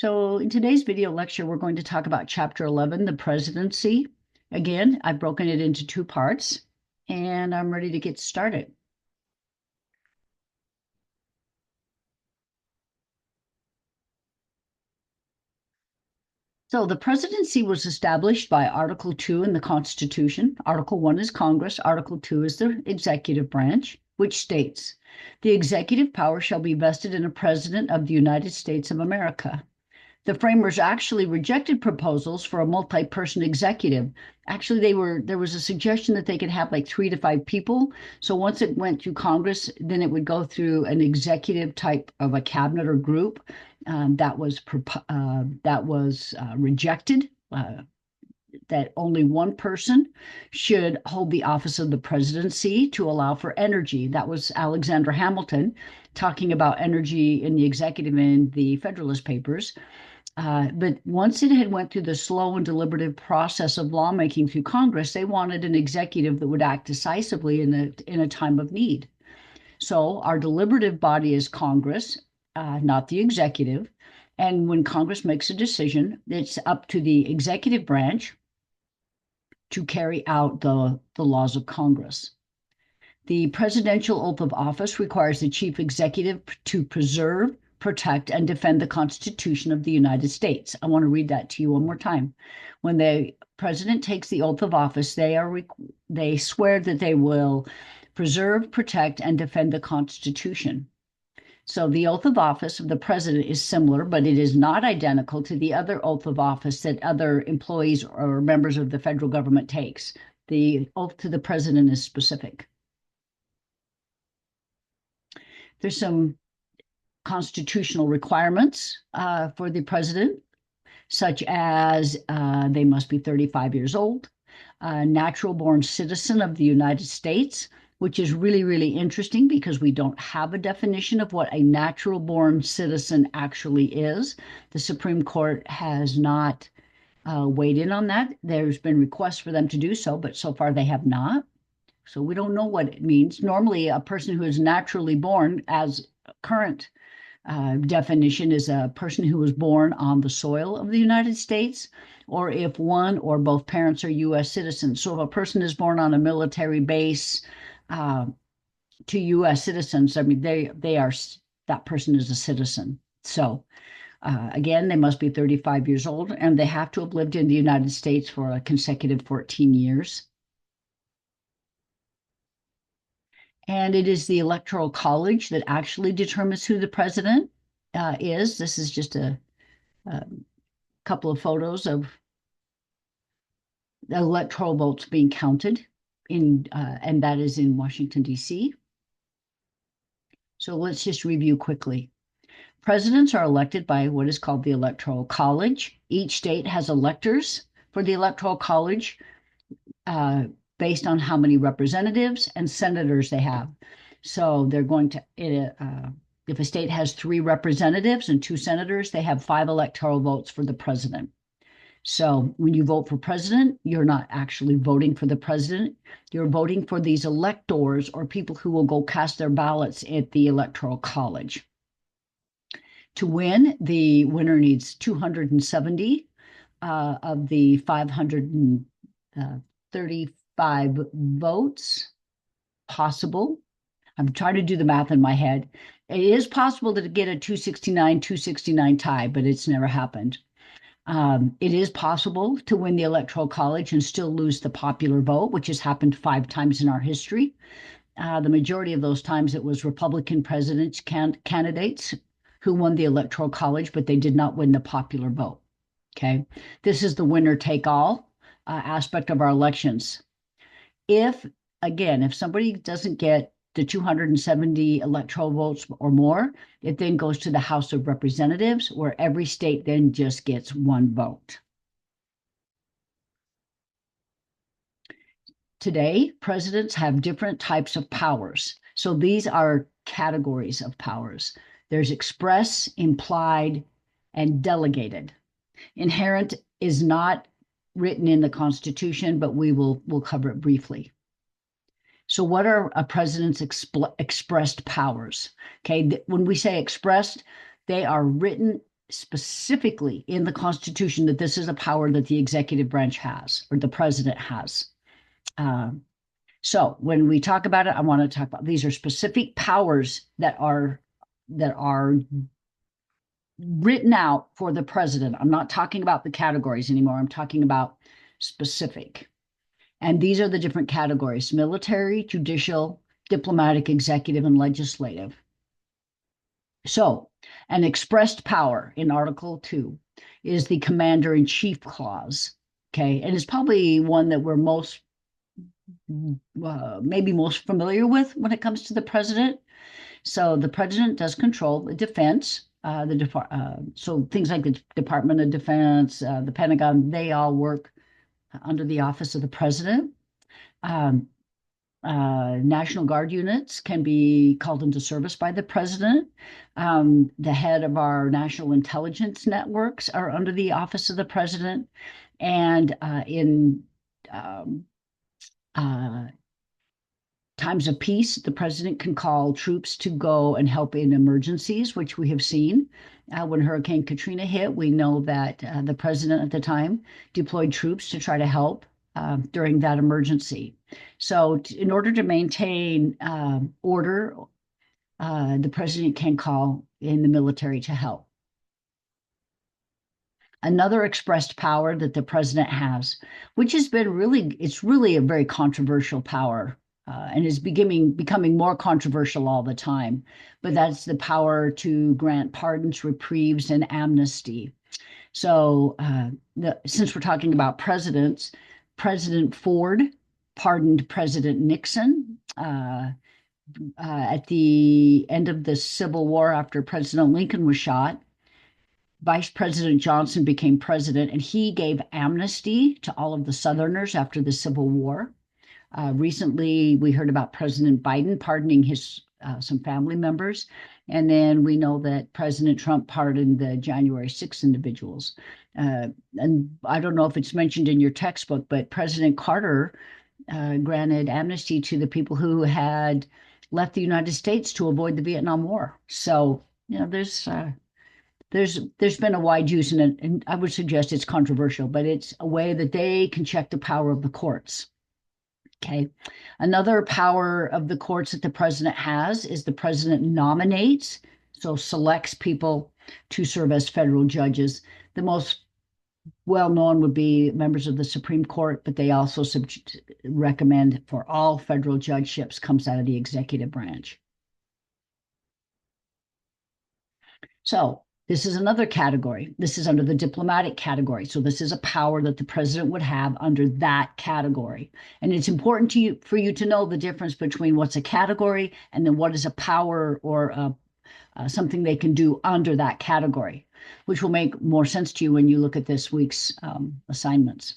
So in today's video lecture, we're going to talk about Chapter 11, the Presidency. Again, I've broken it into two parts, and I'm ready to get started. So the presidency was established by Article 2 in the Constitution. Article 1 is Congress. Article 2 is the executive branch, which states, the executive power shall be vested in a president of the United States of America. The framers actually rejected proposals for a multi-person executive. Actually, there was a suggestion that they could have like 3 to 5 people. So once it went through Congress, then it would go through an executive type of a cabinet or group that was rejected. That only one person should hold the office of the presidency to allow for energy. That was Alexander Hamilton talking about energy in the executive in the Federalist Papers. But once it had went through the slow and deliberative process of lawmaking through Congress, they wanted an executive that would act decisively in a time of need. So our deliberative body is Congress, not the executive. And when Congress makes a decision, it's up to the executive branch to carry out the laws of Congress. The presidential oath of office requires the chief executive to preserve, protect, and defend the Constitution of the United States. I want to read that to you one more time. When the president takes the oath of office, they swear that they will preserve, protect, and defend the Constitution. So the oath of office of the president is similar, but it is not identical to the other oath of office that other employees or members of the federal government takes. The oath to the president is specific. There's some constitutional requirements for the president, such as they must be 35 years old, a natural-born citizen of the United States, which is really, really interesting because we don't have a definition of what a natural-born citizen actually is. The Supreme Court has not weighed in on that. There's been requests for them to do so, but so far they have not. So we don't know what it means. Normally, a person who is naturally born, as current definition, is a person who was born on the soil of the United States, or if one or both parents are U.S. citizens. So if a person is born on a military base to U.S. citizens, I mean, that person is a citizen. So again, they must be 35 years old, and they have to have lived in the United States for a consecutive 14 years. And it is the Electoral College that actually determines who the president is. This is just a couple of photos of the electoral votes being counted and that is in Washington, D.C. So let's just review quickly. Presidents are elected by what is called the Electoral College. Each state has electors for the Electoral College based on how many representatives and senators they have. So they're going to, if a state has 3 representatives and 2 senators, they have 5 electoral votes for the president. So when you vote for president, you're not actually voting for the president. You're voting for these electors, or people who will go cast their ballots at the Electoral College. To win, the winner needs 270 of the 535 votes possible. I'm trying to do the math in my head. It is possible to get a 269 tie, but it's never happened. It is possible to win the Electoral College and still lose the popular vote, which has happened 5 times in our history. The majority of those times it was Republican presidents candidates who won the Electoral College, but they did not win the popular vote. Okay, this is the winner-take-all aspect of our elections. If somebody doesn't get the 270 electoral votes or more, it then goes to the House of Representatives, where every state then just gets 1 vote. Today, presidents have different types of powers. So these are categories of powers. There's express, implied, and delegated. Inherent is not written in the Constitution, but we'll cover it briefly. So what are a president's expressed powers? Okay, when we say expressed, they are written specifically in the Constitution that this is a power that the executive branch has or the president has. So when we talk about it, I want to talk about these are specific powers that are written out for the president. I'm not talking about the categories anymore. I'm talking about specific. And these are the different categories: military, judicial, diplomatic, executive, and legislative. So, an expressed power in Article 2 is the Commander in Chief clause. Okay. And it's probably one that we're maybe most familiar with when it comes to the president. So, the president does control the defense. So things like the Department of Defense, the Pentagon, they all work under the office of the president. National Guard units can be called into service by the president. The head of our national intelligence networks are under the office of the president. And in times of peace, the president can call troops to go and help in emergencies, which we have seen. When Hurricane Katrina hit, we know that the president at the time deployed troops to try to help during that emergency. So in order to maintain order, the president can call in the military to help. Another expressed power that the president has, which has been it's really a very controversial power, and is becoming more controversial all the time, but that's the power to grant pardons, reprieves, and amnesty. So since we're talking about presidents, President Ford pardoned President Nixon at the end of the Civil War after President Lincoln was shot. Vice President Johnson became president, and he gave amnesty to all of the Southerners after the Civil War. Recently, we heard about President Biden pardoning some family members, and then we know that President Trump pardoned the January 6th individuals. And I don't know if it's mentioned in your textbook, but President Carter granted amnesty to the people who had left the United States to avoid the Vietnam War. So, there's been a wide use, and I would suggest it's controversial, but it's a way that they can check the power of the courts. Okay. Another power of the courts that the president has is the president nominates, so selects people to serve as federal judges. The most well-known would be members of the Supreme Court, but they also recommend for all federal judgeships comes out of the executive branch. So this is another category. This is under the diplomatic category. So this is a power that the president would have under that category. And it's important for you to know the difference between what's a category and then what is a power or something they can do under that category, which will make more sense to you when you look at this week's assignments.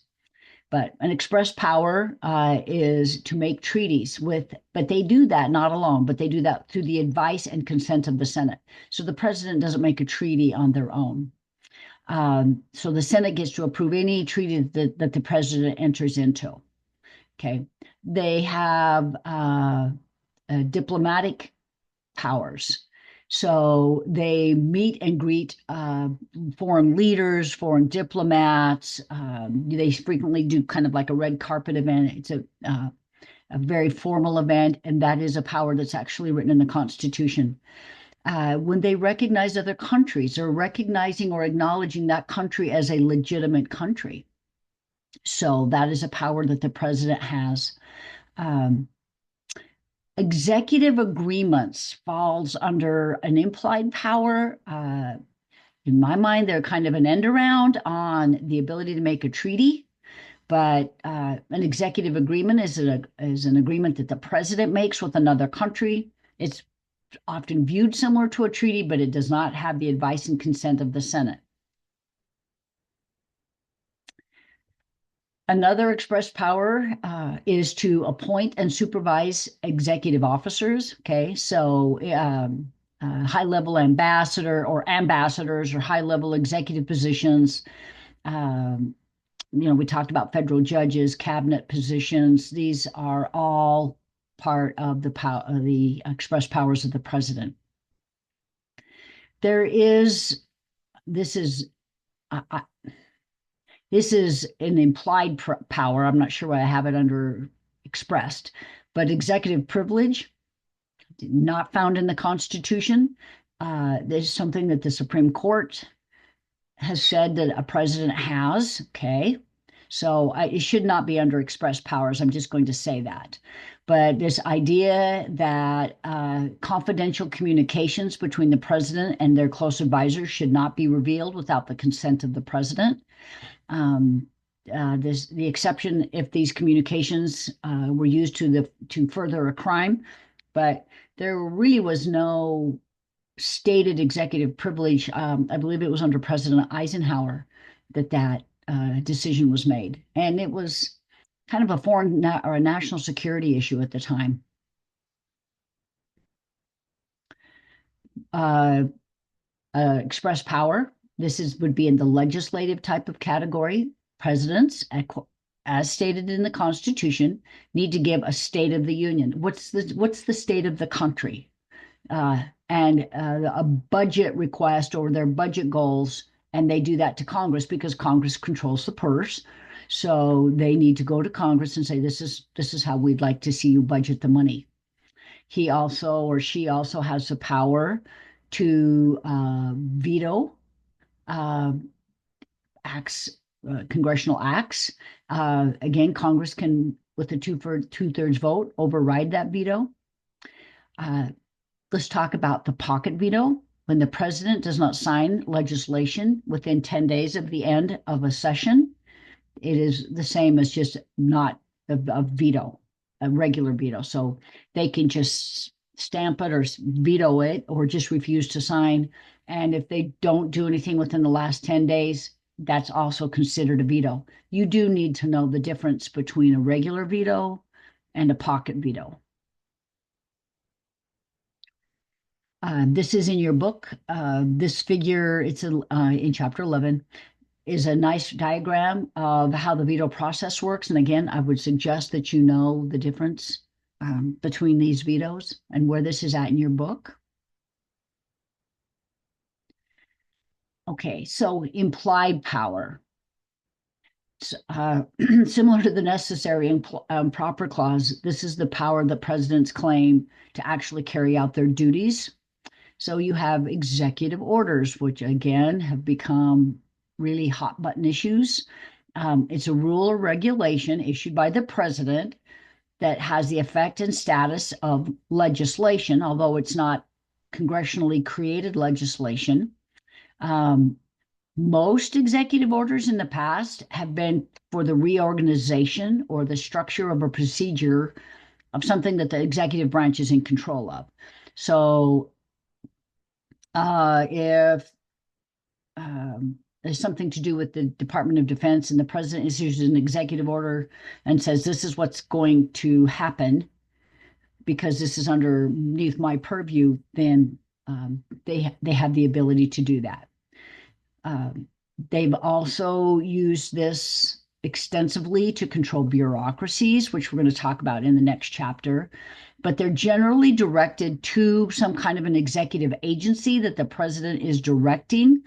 But an express power is to make treaties but they do that not alone, but they do that through the advice and consent of the Senate. So the president doesn't make a treaty on their own. So the Senate gets to approve any treaty that the president enters into. Okay. They have diplomatic powers. So they meet and greet foreign leaders, foreign diplomats. They frequently do kind of like a red carpet event. It's a very formal event, and that is a power that's actually written in the Constitution. When they recognize other countries, they're recognizing or acknowledging that country as a legitimate country. So that is a power that the president has. Executive agreements falls under an implied power. In my mind, they're kind of an end around on the ability to make a treaty. But an executive agreement is an agreement that the president makes with another country. It's often viewed similar to a treaty, but it does not have the advice and consent of the Senate. Another express power is to appoint and supervise executive officers. Okay, so high-level ambassador or ambassadors or high-level executive positions. We talked about federal judges, cabinet positions. These are all part of the express powers of the president. There is this is this is an implied power. I'm not sure why I have it under expressed, but executive privilege not found in the Constitution. There's something that the Supreme Court has said that a president has. Okay. So it should not be under express powers. I'm just going to say that. But this idea that confidential communications between the president and their close advisors should not be revealed without the consent of the president. The exception if these communications were used to further a crime, but there really was no stated executive privilege. I believe it was under President Eisenhower that decision was made, and it was kind of a foreign or a national security issue at the time. Uh, Express power. Would be in the legislative type of category. Presidents, as stated in the Constitution, need to give a State of the Union. What's the state of the country? And a budget request or their budget goals, and they do that to Congress because Congress controls the purse. So they need to go to Congress and say, this is how we'd like to see you budget the money. He also or she also has the power to veto uh, acts, congressional acts. Again, Congress can, with a two-thirds vote, override that veto. Let's talk about the pocket veto. When the president does not sign legislation within 10 days of the end of a session, it is the same as just not a veto, a regular veto. So they can just stamp it or veto it or just refuse to sign. And if they don't do anything within the last 10 days, that's also considered a veto. You do need to know the difference between a regular veto and a pocket veto. This is in your book. This figure, it's in chapter 11, is a nice diagram of how the veto process works. And again, I would suggest that you know the difference between these vetoes and where this is at in your book. Okay, so implied power. Similar to the necessary and proper clause, this is the power that presidents claim to actually carry out their duties. So you have executive orders, which again have become really hot button issues. It's a rule or regulation issued by the president that has the effect and status of legislation, although it's not congressionally created legislation. Most executive orders in the past have been for the reorganization or the structure of a procedure of something that the executive branch is in control of. So if there's something to do with the Department of Defense and the president issues an executive order and says, this is what's going to happen because this is underneath my purview, then they have the ability to do that. They've also used this extensively to control bureaucracies, which we're going to talk about in the next chapter. But they're generally directed to some kind of an executive agency that the president is directing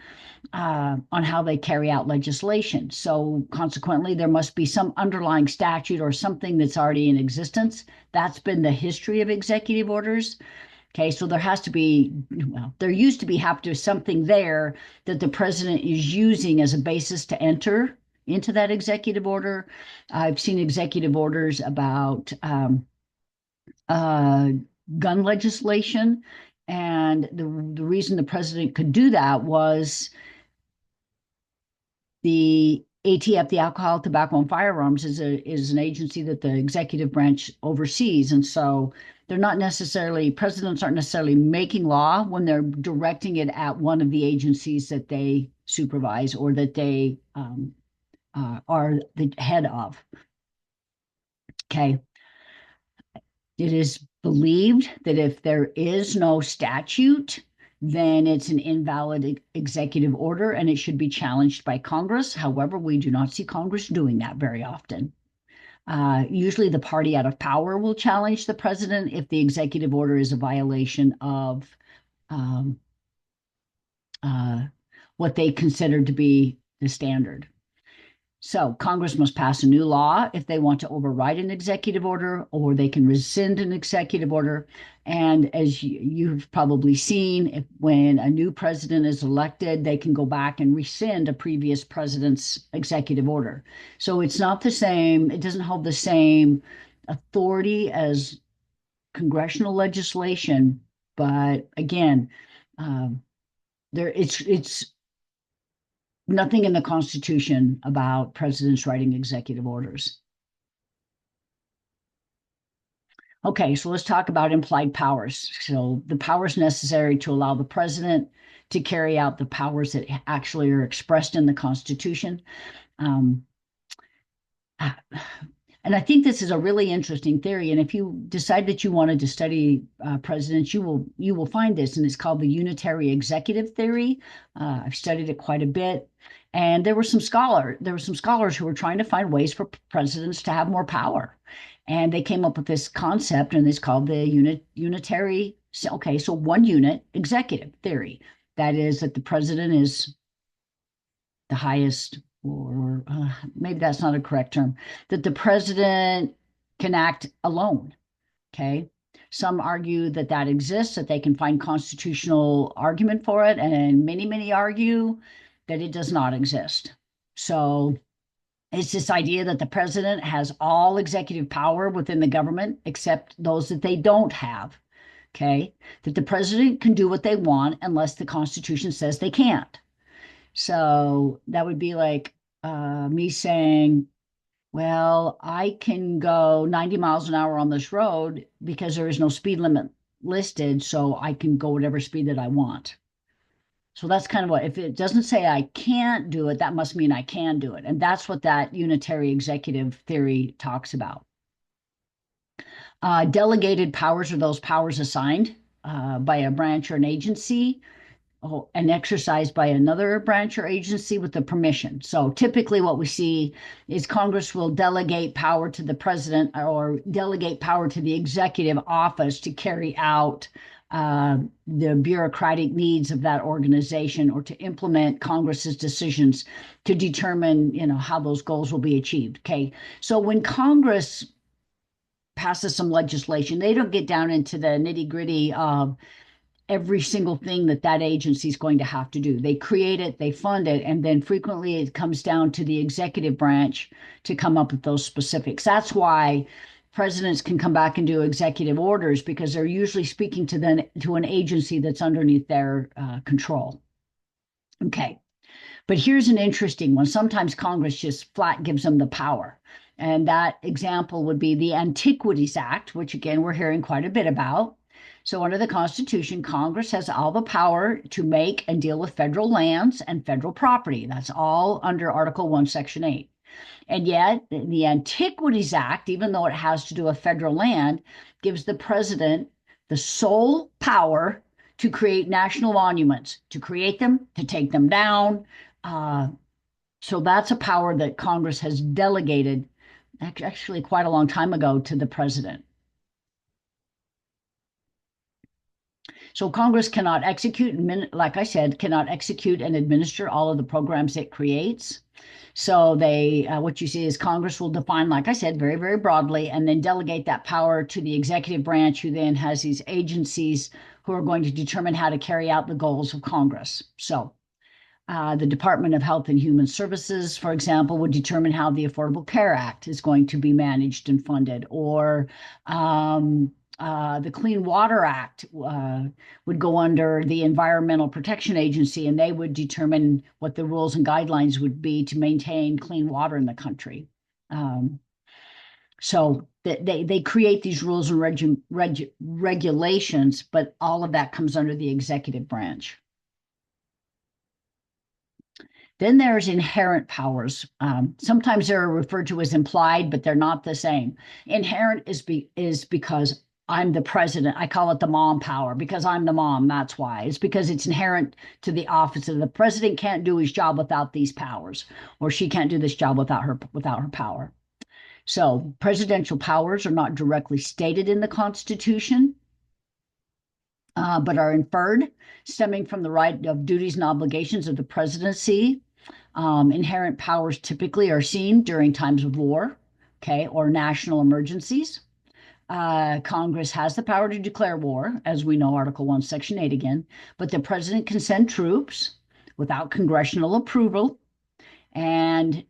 on how they carry out legislation. So consequently, there must be some underlying statute or something that's already in existence. That's been the history of executive orders. Okay, so there has to be, well, there used to be have to something there that the president is using as a basis to enter into that executive order. I've seen executive orders about gun legislation, and the reason the president could do that was the ATF, the Alcohol, Tobacco, and Firearms, is an agency that the executive branch oversees, and so they're not necessarily presidents aren't necessarily making law when they're directing it at one of the agencies that they supervise or that they are the head of. Okay. It is believed that if there is no statute, then it's an invalid executive order and it should be challenged by Congress. However, we do not see Congress doing that very often. Usually the party out of power will challenge the president if the executive order is a violation of what they consider to be the standard. So Congress must pass a new law if they want to override an executive order, or they can rescind an executive order. And as you've probably seen, when a new president is elected, they can go back and rescind a previous president's executive order. So it's not the same. It doesn't hold the same authority as congressional legislation. But again, it's nothing in the Constitution about presidents writing executive orders. Okay, so let's talk about implied powers. So the powers necessary to allow the president to carry out the powers that actually are expressed in the Constitution. Um, and I think this is a really interesting theory. And if you decide that you wanted to study presidents, you will find this, and it's called the unitary executive theory. I've studied it quite a bit, and there were some scholars who were trying to find ways for presidents to have more power, and they came up with this concept, and it's called the unitary. Okay, so one unit executive theory. That is that the president is the highest, or maybe that's not a correct term, that the president can act alone. Okay. Some argue that that exists, that they can find constitutional argument for it, and many argue that it does not exist. So it's this idea that the president has all executive power within the government except those that they don't have. Okay. That the president can do what they want unless the Constitution says they can't. So that would be like me saying, well, I can go 90 miles an hour on this road because there is no speed limit listed, so I can go whatever speed that I want. So that's kind of what, if it doesn't say I can't do it, that must mean I can do it. And that's what that unitary executive theory talks about. Delegated powers are those powers assigned by a branch or an agency and exercised by another branch or agency with the permission. So typically what we see is Congress will delegate power to the president or delegate power to the executive office to carry out the bureaucratic needs of that organization, or to implement Congress's decisions to determine, how those goals will be achieved. Okay. So when Congress passes some legislation, they don't get down into the nitty-gritty of every single thing that agency is going to have to do. They create it, they fund it, and then frequently it comes down to the executive branch to come up with those specifics. That's why presidents can come back and do executive orders, because they're usually speaking to an agency that's underneath their control. Okay. But here's an interesting one. Sometimes Congress just flat gives them the power. And that example would be the Antiquities Act, which again, we're hearing quite a bit about. So under the Constitution, Congress has all the power to make and deal with federal lands and federal property. That's all under Article 1, Section 8. And yet the Antiquities Act, even though it has to do with federal land, gives the president the sole power to create national monuments, to create them, to take them down. So that's a power that Congress has delegated actually quite a long time ago to the president. So Congress cannot execute, like I said, cannot execute and administer all of the programs it creates. So what you see is Congress will define, like I said, very broadly, and then delegate that power to the executive branch, who then has these agencies who are going to determine how to carry out the goals of Congress. So the Department of Health and Human Services, for example, would determine how the Affordable Care Act is going to be managed and funded, or the Clean Water Act would go under the Environmental Protection Agency, and they would determine what the rules and guidelines would be to maintain clean water in the country. So they create these rules and regulations, but all of that comes under the executive branch. Then there's inherent powers. Sometimes they're referred to as implied, but they're not the same. Inherent is because I'm the president. I call it the mom power, because I'm the mom. That's why. It's because it's inherent to the office. The president can't do his job without these powers, or she can't do this job without her power. So presidential powers are not directly stated in the Constitution. but are inferred, stemming from the right of duties and obligations of the presidency. Inherent powers typically are seen during times of war, okay, or national emergencies. Congress has the power to declare war, as we know, Article 1, Section 8 again, but the president can send troops without congressional approval. And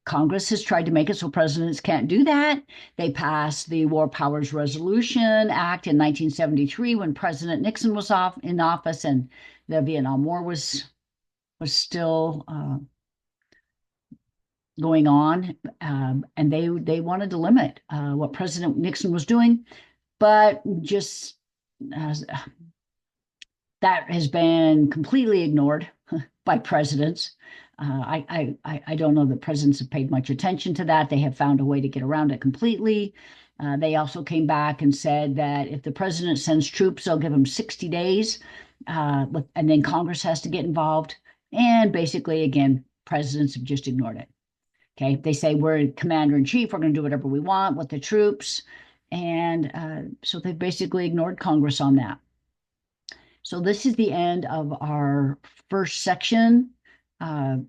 Congress has tried to make it so presidents can't do that. They passed the War Powers Resolution Act in 1973 when President Nixon was in office and the Vietnam War was still going on, and they wanted to limit what President Nixon was doing, but just uh, that has been completely ignored by presidents. I don't know that presidents have paid much attention to that. They have found a way to get around it completely. They also came back and said that if the president sends troops, they'll give them 60 days, and then Congress has to get involved. And basically, again, presidents have just ignored it. Okay, they say we're commander in chief, we're going to do whatever we want with the troops. And so they've basically ignored Congress on that. So this is the end of our first section, and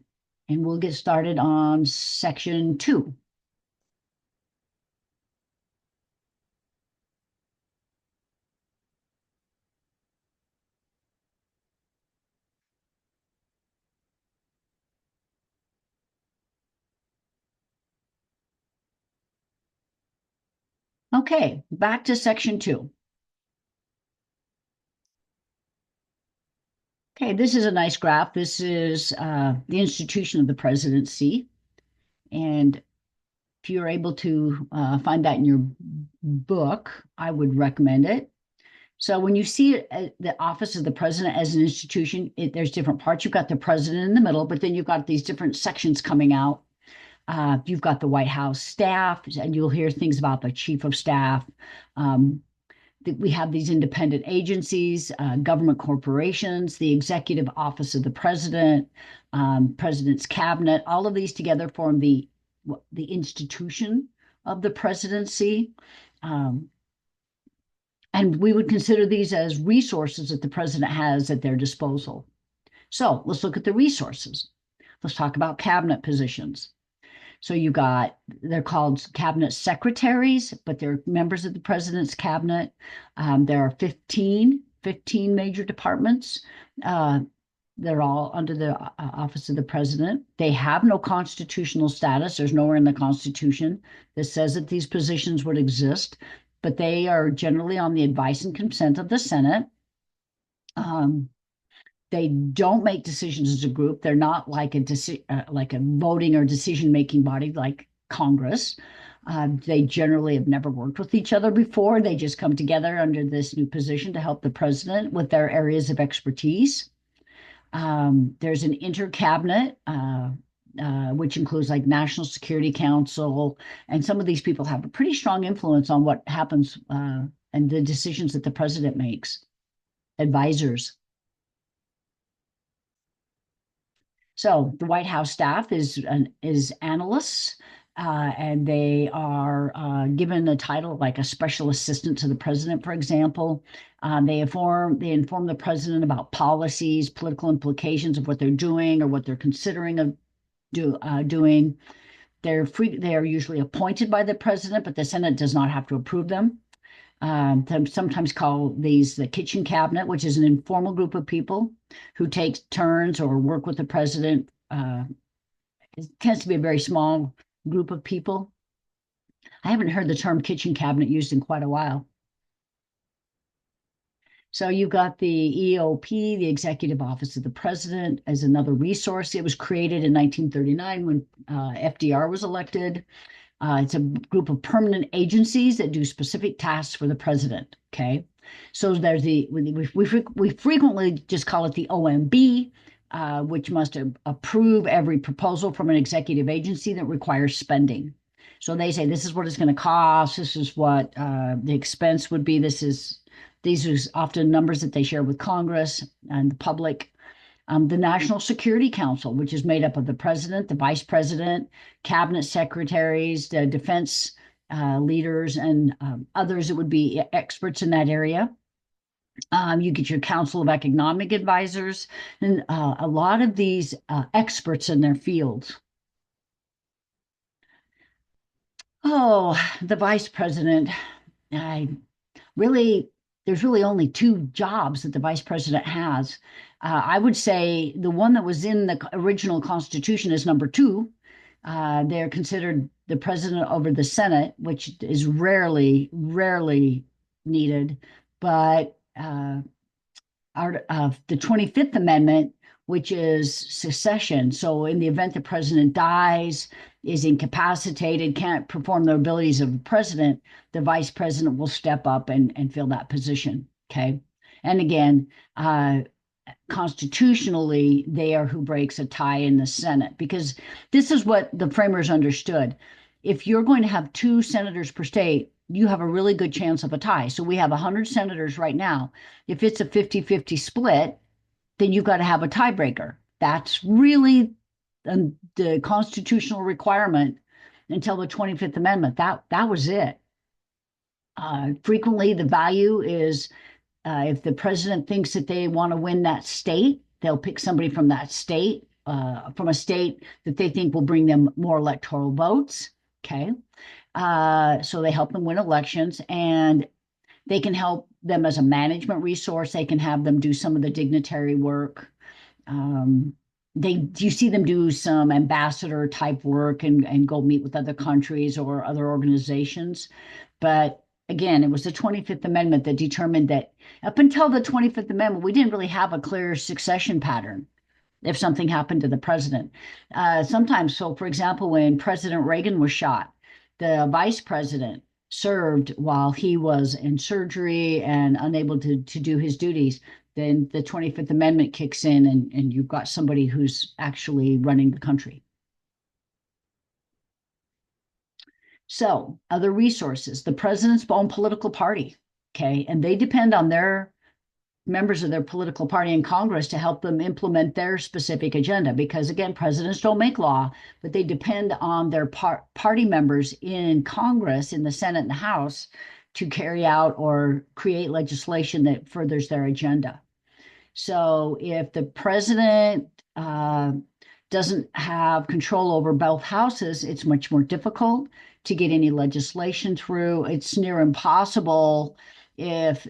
we'll get started on section 2. Okay, back to section 2. Okay, this is a nice graph. This is the institution of the presidency. And if you're able to find that in your book, I would recommend it. So when you see the office of the president as an institution, there's different parts. You've got the president in the middle, but then you've got these different sections coming out. You've got the White House staff, and you'll hear things about the chief of staff. We have these independent agencies, government corporations, the executive office of the president, president's cabinet. All of these together form the institution of the presidency. And we would consider these as resources that the president has at their disposal. So let's look at the resources. Let's talk about cabinet positions. So they're called cabinet secretaries, but they're members of the president's cabinet. There are 15 major departments. They're all under the office of the president. They have no constitutional status. There's nowhere in the Constitution that says that these positions would exist, but they are generally on the advice and consent of the Senate. They don't make decisions as a group. They're not like a voting or decision-making body like Congress. They generally have never worked with each other before. They just come together under this new position to help the president with their areas of expertise. There's an intercabinet, which includes like National Security Council, and some of these people have a pretty strong influence on what happens and the decisions that the president makes. Advisors. So the White House staff is analysts, and they are given a title like a special assistant to the president, for example. They inform the president about policies, political implications of what they're doing or what they're considering of doing. They are usually appointed by the president, but the Senate does not have to approve them. They sometimes call these the kitchen cabinet, which is an informal group of people who take turns or work with the president. It tends to be a very small group of people. I haven't heard the term kitchen cabinet used in quite a while. So you've got the EOP, the Executive Office of the President, as another resource. It was created in 1939 when FDR was elected. It's a group of permanent agencies that do specific tasks for the president. Okay, so there's we frequently just call it the OMB, which must approve every proposal from an executive agency that requires spending. So they say this is what it's going to cost. This is what the expense would be. These are often numbers that they share with Congress and the public. The National Security Council, which is made up of the president, the vice president, cabinet secretaries, the defense leaders, and others that would be experts in that area. You get your Council of Economic Advisors, and a lot of these experts in their fields. Oh, the vice president. I really, there's really only two jobs that the vice president has. I would say the one that was in the original Constitution is number two. They're considered the president over the Senate, which is rarely needed. But the 25th Amendment, which is secession. So, in the event the president dies, is incapacitated, can't perform the abilities of the president, the vice president will step up and fill that position. Okay. And again, constitutionally, they are who breaks a tie in the Senate, because this is what the framers understood. If you're going to have two senators per state, you have a really good chance of a tie. So we have 100 senators right now. If it's a 50-50 split, then you've got to have a tiebreaker. That's really the constitutional requirement until the 25th Amendment. That was it. Frequently, the value is if the president thinks that they want to win that state, they'll pick somebody from that state, from a state that they think will bring them more electoral votes. Okay. So they help them win elections, and they can help them as a management resource. They can have them do some of the dignitary work. Um, you see them do some ambassador type work and go meet with other countries or other organizations. But again, it was the 25th Amendment that determined that up until the 25th Amendment, we didn't really have a clear succession pattern if something happened to the president. Sometimes, so for example, when President Reagan was shot, the vice president served while he was in surgery and unable to do his duties. Then the 25th Amendment kicks in, and you've got somebody who's actually running the country. So, other resources, the president's own political party, okay, and they depend on their members of their political party in Congress to help them implement their specific agenda. Because again, presidents don't make law, but they depend on their party members in Congress, in the Senate and the House, to carry out or create legislation that furthers their agenda. So if the president doesn't have control over both houses, it's much more difficult to get any legislation through. It's near impossible if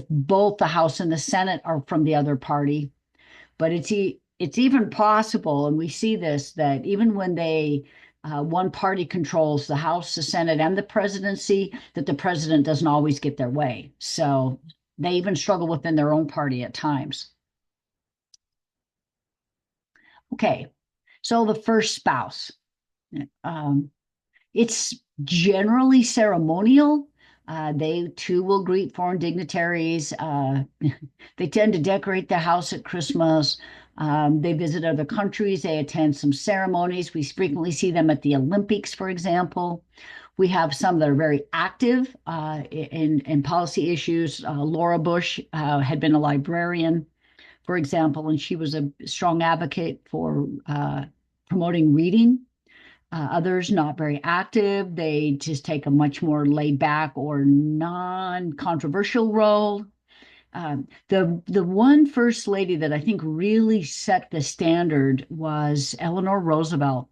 both the House and the Senate are from the other party. But it's even possible, and we see this, that even when one party controls the House, the Senate, and the presidency, that the president doesn't always get their way. So they even struggle within their own party at times. Okay, so the first spouse. Um, it's generally ceremonial. They too will greet foreign dignitaries. They tend to decorate their house at Christmas. They visit other countries. They attend some ceremonies. We frequently see them at the Olympics, for example. We have some that are very active in policy issues. Laura Bush had been a librarian, for example, and she was a strong advocate for promoting reading. Others not very active. They just take a much more laid back or non-controversial role. The one first lady that I think really set the standard was Eleanor Roosevelt.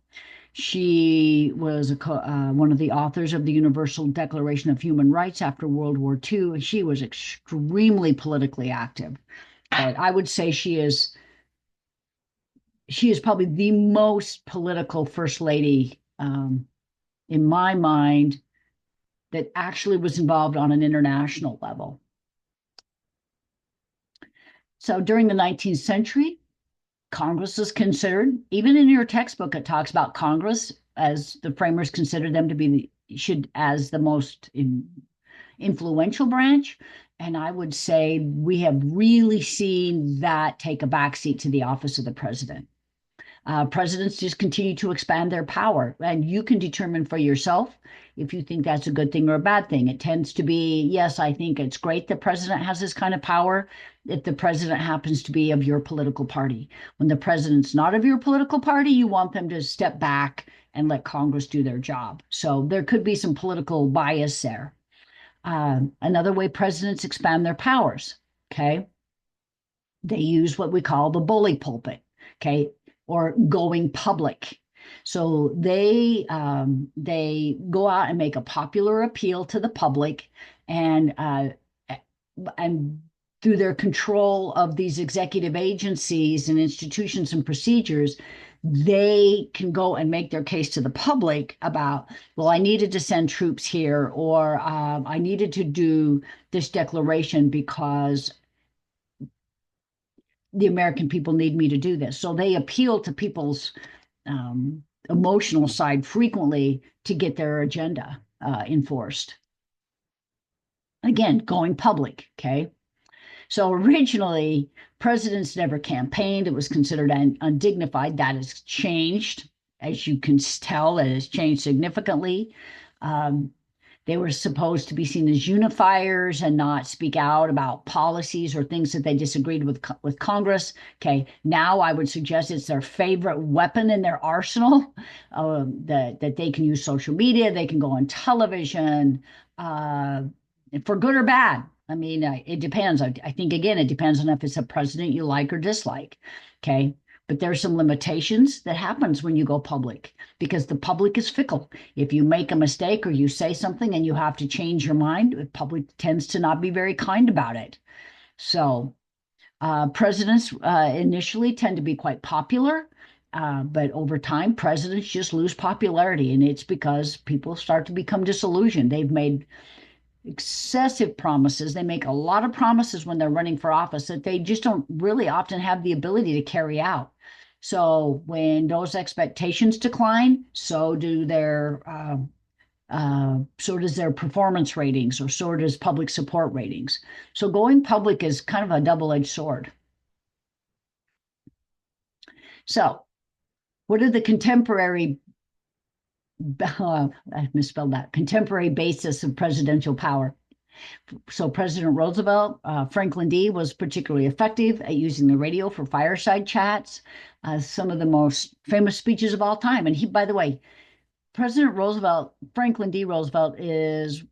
She was one of the authors of the Universal Declaration of Human Rights after World War II, and she was extremely politically active. I would say she is probably the most political first lady in my mind that actually was involved on an international level. So during the 19th century, Congress is considered, even in your textbook, it talks about Congress as the framers considered them to be as the most influential branch. And I would say we have really seen that take a backseat to the office of the president. Presidents just continue to expand their power, and you can determine for yourself if you think that's a good thing or a bad thing. It tends to be, yes, I think it's great the president has this kind of power if the president happens to be of your political party. When the president's not of your political party, you want them to step back and let Congress do their job. So there could be some political bias there. Another way presidents expand their powers, okay? They use what we call the bully pulpit, okay, or going public. So they go out and make a popular appeal to the public, and and through their control of these executive agencies and institutions and procedures, they can go and make their case to the public about, well, I needed to send troops here, or I needed to do this declaration because the American people need me to do this. So they appeal to people's emotional side frequently to get their agenda enforced. Again, going public, okay? So originally, presidents never campaigned. It was considered undignified. That has changed. As you can tell, it has changed significantly. Um, they were supposed to be seen as unifiers and not speak out about policies or things that they disagreed with Congress. Okay, now I would suggest it's their favorite weapon in their arsenal. That they can use social media, they can go on television, for good or bad. I mean, it depends. I think again, it depends on if it's a president you like or dislike. Okay, but there's some limitations that happens when you go public because the public is fickle. If you make a mistake or you say something and you have to change your mind, the public tends to not be very kind about it. So presidents initially tend to be quite popular, but over time, presidents just lose popularity, and it's because people start to become disillusioned. They've made excessive promises. They make a lot of promises when they're running for office that they just don't really often have the ability to carry out. So when those expectations decline, so does their performance ratings, or so does public support ratings. So going public is kind of a double-edged sword. So what are the contemporary I misspelled that, contemporary basis of presidential power? So President Roosevelt, Franklin D. was particularly effective at using the radio for fireside chats, some of the most famous speeches of all time. And he, by the way, President Roosevelt, Franklin D. Roosevelt, is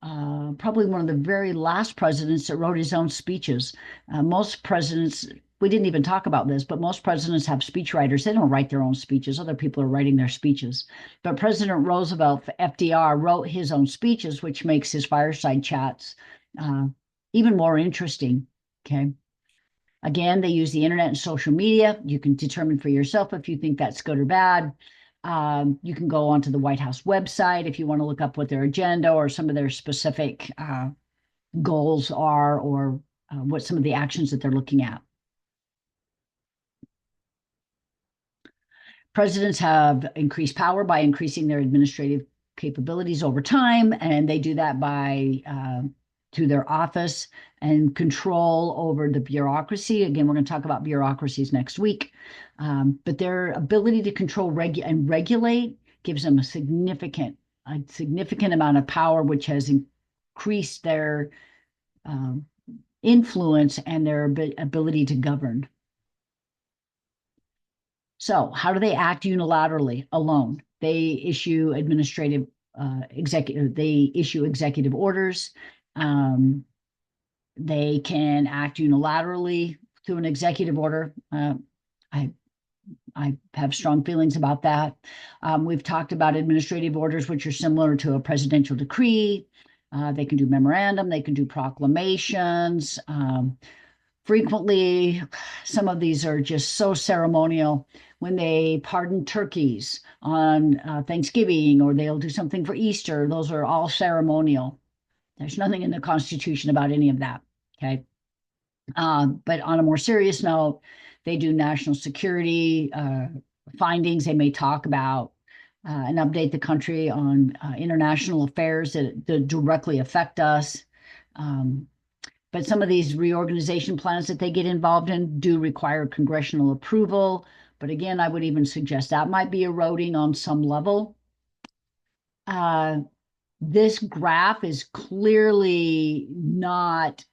probably one of the very last presidents that wrote his own speeches. Most presidents, we didn't even talk about this, but most presidents have speechwriters. They don't write their own speeches. Other people are writing their speeches. But President Roosevelt, FDR, wrote his own speeches, which makes his fireside chats even more interesting. Okay. Again, they use the internet and social media. You can determine for yourself if you think that's good or bad. You can go onto the White House website if you want to look up what their agenda or some of their specific goals are, or what some of the actions that they're looking at. Presidents have increased power by increasing their administrative capabilities over time, and they do that by through their office and control over the bureaucracy. Again, we're going to talk about bureaucracies next week, but their ability to control and regulate gives them a significant amount of power, which has increased their influence and their ability to govern. So, how do they act unilaterally alone? They issue executive orders. They can act unilaterally through an executive order. I I have strong feelings about that. We've talked about administrative orders, which are similar to a presidential decree. They can do memorandum, they can do proclamations. Frequently, some of these are just so ceremonial. When they pardon turkeys on Thanksgiving, or they'll do something for Easter, those are all ceremonial. There's nothing in the Constitution about any of that. Okay. But on a more serious note, they do national security findings. They may talk about and update the country on international affairs that directly affect us. But some of these reorganization plans that they get involved in do require congressional approval. But again, I would even suggest that might be eroding on some level. This graph is clearly not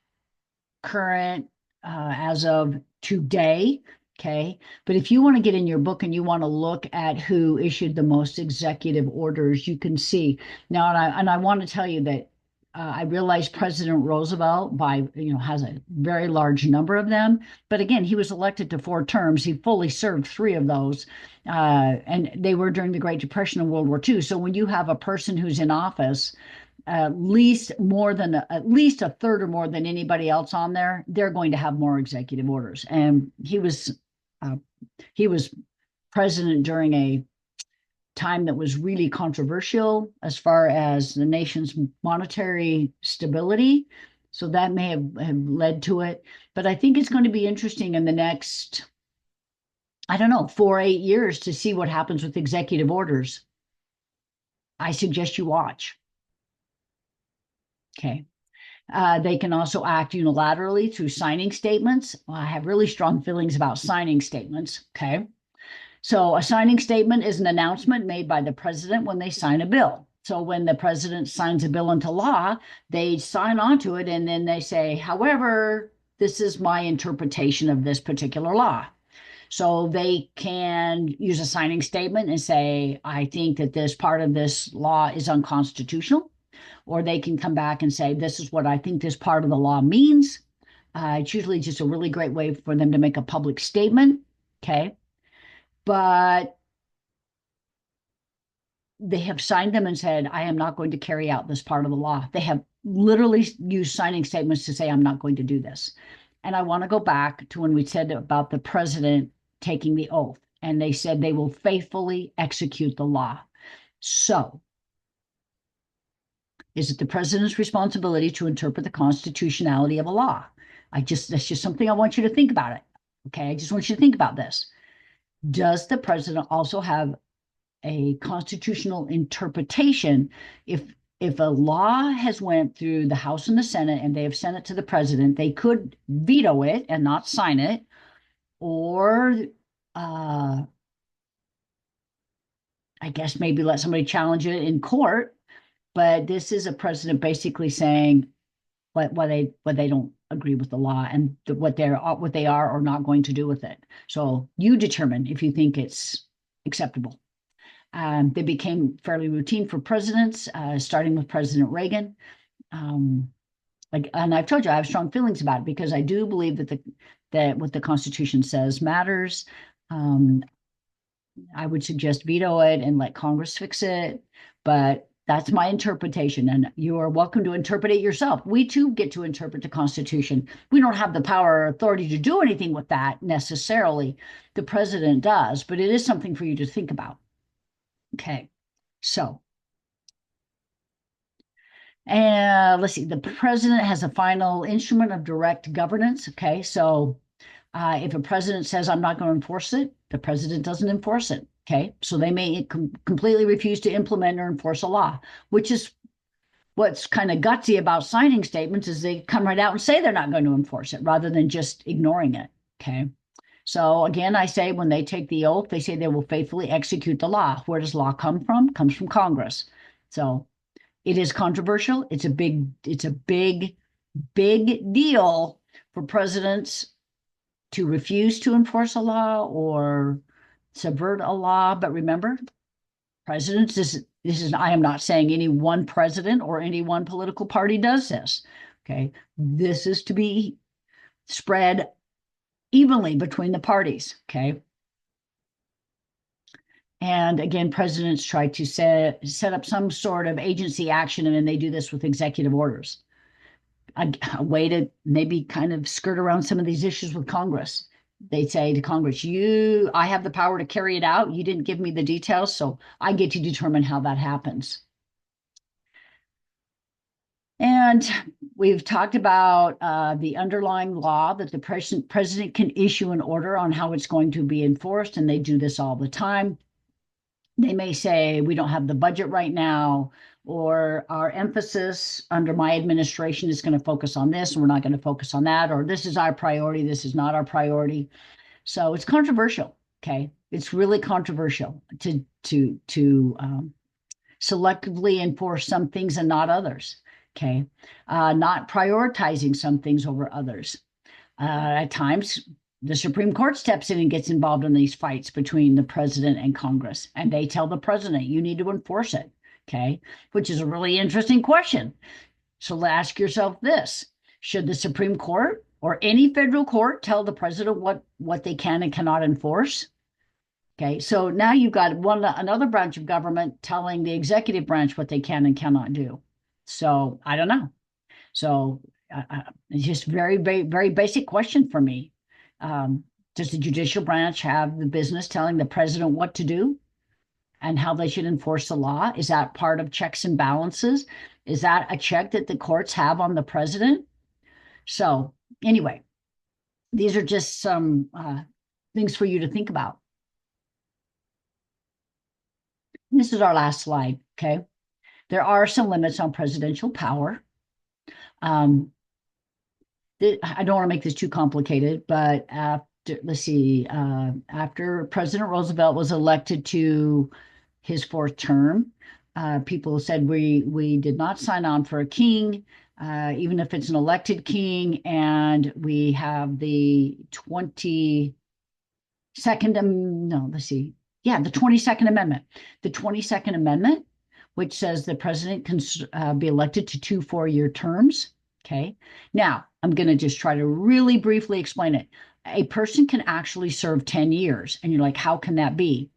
current as of today. Okay. But if you want to get in your book and you want to look at who issued the most executive orders, you can see now. And I want to tell you that I realize President Roosevelt has a very large number of them, but again, he was elected to 4 terms. He fully served 3 of those, and they were during the Great Depression and World War II. So when you have a person who's in office at least a third or more than anybody else on there, they're going to have more executive orders. And uh, he was president during a time that was really controversial as far as the nation's monetary stability. So that may have led to it. But I think it's going to be interesting in the next, I don't know, 4 8 years to see what happens with executive orders. I suggest you watch. Okay. They can also act unilaterally through signing statements. Well, I have really strong feelings about signing statements. Okay. So a signing statement is an announcement made by the president when they sign a bill. So when the president signs a bill into law, they sign onto it and then they say, however, this is my interpretation of this particular law. So they can use a signing statement and say, I think that this part of this law is unconstitutional. Or they can come back and say, this is what I think this part of the law means. It's usually just a really great way for them to make a public statement. Okay. But they have signed them and said, I am not going to carry out this part of the law. They have literally used signing statements to say, I'm not going to do this. And I want to go back to when we said about the president taking the oath, and they said they will faithfully execute the law. So, is it the president's responsibility to interpret the constitutionality of a law? That's just something I want you to think about it. Okay, I just want you to think about this. Does the president also have a constitutional interpretation? If a law has went through the House and the Senate and they have sent it to the president, they could veto it and not sign it, or I guess maybe let somebody challenge it in court. But this is a president basically saying why they don't agree with the law and what they are or not going to do with it. So you determine if you think it's acceptable. They became fairly routine for presidents, starting with President Reagan. And I've told you I have strong feelings about it because I do believe that what the Constitution says matters. I would suggest veto it and let Congress fix it, but that's my interpretation, and you are welcome to interpret it yourself. We too get to interpret the Constitution. We don't have the power or authority to do anything with that necessarily. The president does, but it is something for you to think about. Okay, so let's see. The president has a final instrument of direct governance. Okay, so if a president says, I'm not going to enforce it, the president doesn't enforce it. Okay, so they may completely refuse to implement or enforce a law, which is what's kind of gutsy about signing statements is they come right out and say they're not going to enforce it rather than just ignoring it. Okay, so again, I say when they take the oath, they say they will faithfully execute the law. Where does law come from? It comes from Congress. So it is controversial. It's a big deal for presidents to refuse to enforce a law or subvert a law. But remember, presidents, I am not saying any one president or any one political party does this. Okay. This is to be spread evenly between the parties. Okay. And again, presidents try to set up some sort of agency action, and then they do this with executive orders. A way to maybe kind of skirt around some of these issues with Congress. They say to Congress, I have the power to carry it out. You didn't give me the details, so I get to determine how that happens. And we've talked about the underlying law that the president can issue an order on how it's going to be enforced, and they do this all the time. They may say, we don't have the budget right now, or our emphasis under my administration is going to focus on this, and we're not going to focus on that, or this is our priority, this is not our priority. So it's controversial. Okay, it's really controversial to selectively enforce some things and not others. Okay, not prioritizing some things over others. At times, the Supreme Court steps in and gets involved in these fights between the president and Congress, and they tell the president, you need to enforce it. Okay, which is a really interesting question. So ask yourself this: should the Supreme Court or any federal court tell the president what they can and cannot enforce? Okay, so now you've got another branch of government telling the executive branch what they can and cannot do. So I don't know. So it's just very basic question for me. Um, does the judicial branch have the business telling the president what to do and how they should enforce the law? Is that part of checks and balances? Is that a check that the courts have on the president? So anyway, these are just some things for you to think about. This is our last slide. Okay. There are some limits on presidential power. I don't want to make this too complicated, but let's see, after President Roosevelt was elected to his fourth term, people said we did not sign on for a king, even if it's an elected king, and we have the 22nd, no, let's see, yeah, the 22nd Amendment. The 22nd Amendment, which says the president can be elected to 2 4-year terms. Okay. Now, I'm going to just try to really briefly explain it. A person can actually serve 10 years. And you're like, how can that be?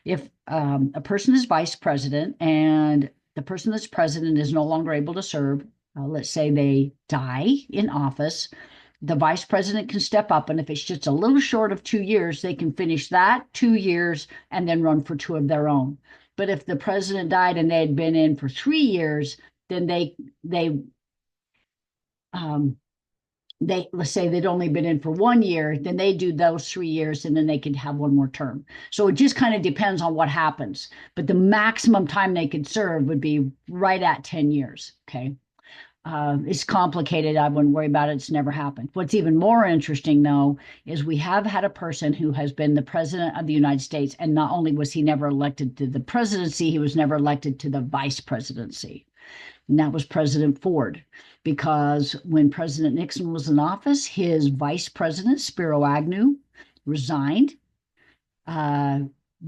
If a person is vice president and the person that's president is no longer able to serve, let's say they die in office, the vice president can step up. And if it's just a little short of 2 years, they can finish that 2 years and then run for 2 of their own. But if the president died and they had been in for 3 years, then let's say they'd only been in for 1 year, then they do those 3 years and then they could have one more term. So it just kind of depends on what happens. But the maximum time they could serve would be right at 10 years. Okay. It's complicated. I wouldn't worry about it. It's never happened. What's even more interesting, though, is we have had a person who has been the president of the United States. And not only was he never elected to the presidency, he was never elected to the vice presidency. And that was President Ford, because when President Nixon was in office, his vice president, Spiro Agnew, resigned.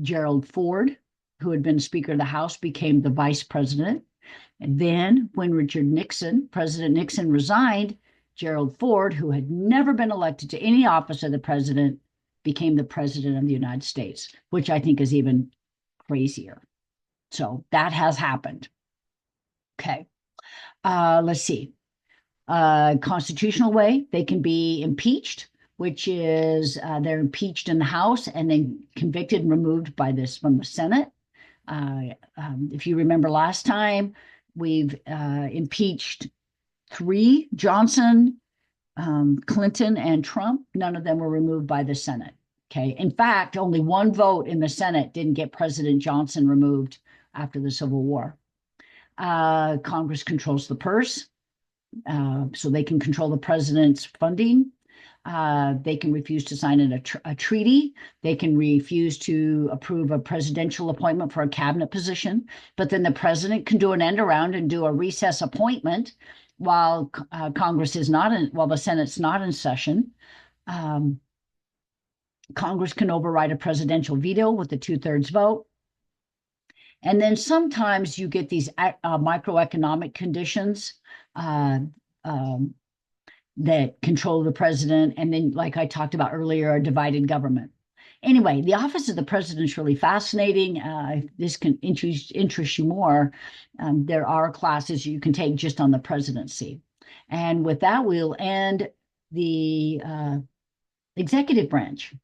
Gerald Ford, who had been Speaker of the House, became the vice president. And then when President Nixon resigned, Gerald Ford, who had never been elected to any office of the president, became the president of the United States, which I think is even crazier. So that has happened. Okay. Let's see. Constitutional way, they can be impeached, which is they're impeached in the House and then convicted and removed from the Senate. If you remember last time, we've impeached 3: Johnson, Clinton, and Trump. None of them were removed by the Senate. Okay. In fact, only 1 vote in the Senate didn't get President Johnson removed after the Civil War. Congress controls the purse, so they can control the president's funding. They can refuse to sign a treaty. They can refuse to approve a presidential appointment for a cabinet position. But then the president can do an end around and do a recess appointment while Congress is not while the Senate's not in session. Congress can override a presidential veto with a 2/3 vote. And then sometimes you get these microeconomic conditions that control the president. And then, like I talked about earlier, a divided government. Anyway, the office of the president is really fascinating. If this can interest you more, there are classes you can take just on the presidency. And with that, we'll end the executive branch.